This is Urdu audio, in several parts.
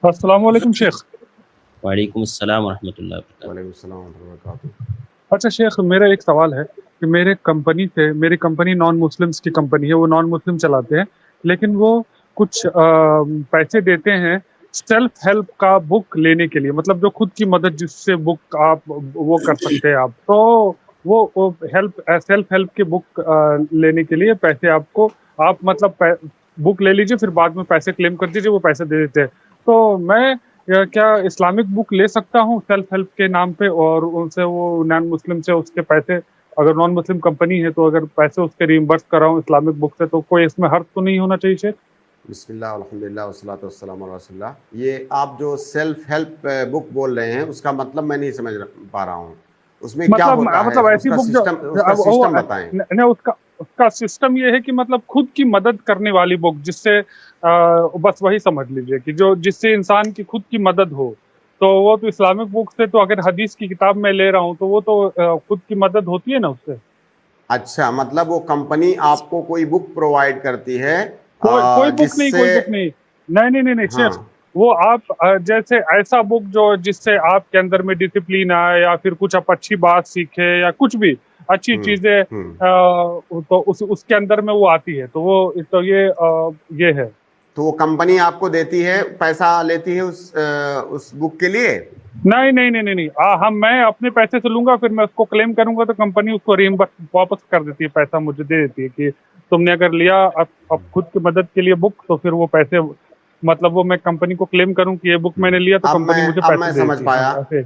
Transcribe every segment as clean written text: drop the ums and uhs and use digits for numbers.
السلام علیکم شیخ. وعلیکم السلام ورحمۃ اللہ وبرکاتہ. وعلیکم السلام ورحمۃ اللہ وبرکاتہ. اچھا شیخ، میرا ایک سوال ہے کہ میری کمپنی نان مسلمس کی کمپنی ہے، وہ نان مسلم چلاتے ہیں، لیکن وہ کچھ پیسے دیتے ہیں سیلف ہیلپ کا بک لینے کے لیے، مطلب جو خود کی مدد جس سے بک آپ وہ کر سکتے ہیں آپ، تو وہ سیلف ہیلپ کے بک لینے کے لیے پیسے آپ مطلب بک لے لیجیے، پھر بعد میں پیسے کلیم کر دیجیے، وہ پیسے دے دیتے ہیں. تو میں کیا اسلامک بک لے سکتا ہوں سیلف ہیلپ کے نام پہ، اور ان سے وہ نان مسلم سے اس کے پیسے، اگر نان مسلم کمپنی ہے تو اگر پیسے اس کے ریمبرس کراؤں اسلامک بک سے، تو کوئی اس میں حرج تو نہیں ہونا چاہیے شیخ؟ بسم اللہ الحمدللہ والصلاۃ والسلام علی رسول اللہ. یہ آپ جو سیلف ہیلپ بک بول رہے ہیں اس کا مطلب میں نہیں سمجھ پا رہا ہوں. اس میں کیا ہوتا ہے؟ مطلب ایسی بک اس کا سسٹم بتائیں. اس کا سسٹم یہ ہے کہ مطلب خود کی مدد کرنے والی بک، جس سے بس وہی سمجھ لیجئے کہ جس سے انسان کی خود کی مدد ہو. تو وہ تو اسلامک بک سے، تو اگر حدیث کی کتاب میں لے رہا ہوں تو وہ تو خود کی مدد ہوتی ہے نا اس سے. اچھا، مطلب وہ کمپنی آپ کو کوئی بک پرووائڈ کرتی ہے کوئی بک نہیں شیخ. وہ آپ جیسے ایسا بک جس سے آپ کے اندر میں ڈسپلین آئے، یا پھر کچھ آپ اچھی بات سیکھے، یا کچھ بھی اچھی چیزیں، تو اس کے اندر میں وہ آتی ہے. تو یہ ہے. تو وہ کمپنی آپ کو دیتی ہے، پیسہ لیتی ہے اس بک کے لیے؟ نہیں. میں اپنے پیسے سے لوں گا، پھر میں اس کو کلیم کروں گا تو کمپنی اس کو واپس کر دیتی ہے، پیسہ مجھے دے دیتی ہے کہ تم نے اگر لیا اب خود کی مدد کے لیے بک، تو پھر وہ پیسے، مطلب وہ میں کمپنی کو کلیم کروں کہ یہ بک میں نے لیا، تو کمپنی مجھے پیسے دے دیتی ہے.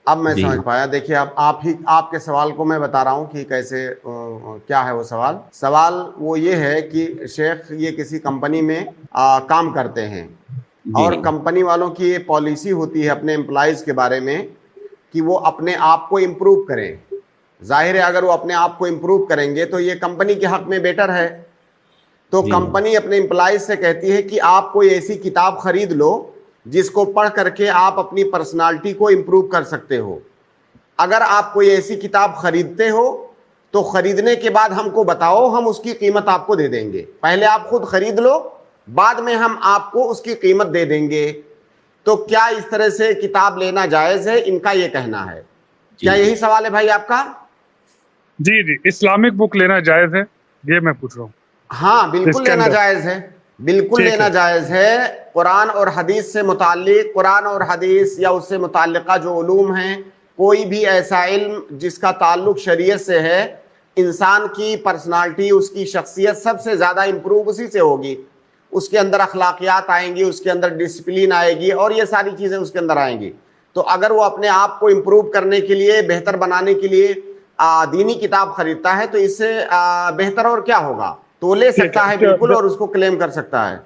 اب میں سمجھ پایا. دیکھیے، اب آپ کے سوال کو میں بتا رہا ہوں کہ کیسے، کیا ہے وہ سوال وہ یہ ہے کہ شیخ یہ کسی کمپنی میں کام کرتے ہیں، اور کمپنی والوں کی یہ پالیسی ہوتی ہے اپنے امپلائیز کے بارے میں کہ وہ اپنے آپ کو امپروو کریں. ظاہر ہے اگر وہ اپنے آپ کو امپروو کریں گے تو یہ کمپنی کے حق میں بیٹر ہے. تو کمپنی اپنے امپلائیز سے کہتی ہے کہ آپ کوئی ایسی کتاب خرید لو جس کو پڑھ کر کے آپ اپنی پرسنالٹی کو امپروو کر سکتے ہو. اگر آپ کوئی ایسی کتاب خریدتے ہو تو خریدنے کے بعد ہم کو بتاؤ، ہم اس کی قیمت آپ کو دے دیں گے. پہلے آپ خود خرید لو، بعد میں ہم آپ کو اس کی قیمت دے دیں گے. تو کیا اس طرح سے کتاب لینا جائز ہے؟ ان کا یہ کہنا ہے. کیا یہی سوال ہے بھائی آپ کا؟ جی اسلامک بک لینا جائز ہے، یہ میں پوچھ رہا ہوں. ہاں بالکل لینا جائز ہے، بالکل لینا جائز ہے. قرآن اور حدیث سے متعلق، قرآن اور حدیث یا اس سے متعلقہ جو علوم ہیں، کوئی بھی ایسا علم جس کا تعلق شریعت سے ہے، انسان کی پرسنالٹی، اس کی شخصیت سب سے زیادہ امپروو اسی سے ہوگی. اس کے اندر اخلاقیات آئیں گی، اس کے اندر ڈسپلین آئے گی، اور یہ ساری چیزیں اس کے اندر آئیں گی. تو اگر وہ اپنے آپ کو امپروو کرنے کے لیے، بہتر بنانے کے لیے دینی کتاب خریدتا ہے، تو اس سے بہتر اور کیا ہوگا؟ تو لے سکتا ہے بالکل، اور اس کو کلیم کر سکتا ہے.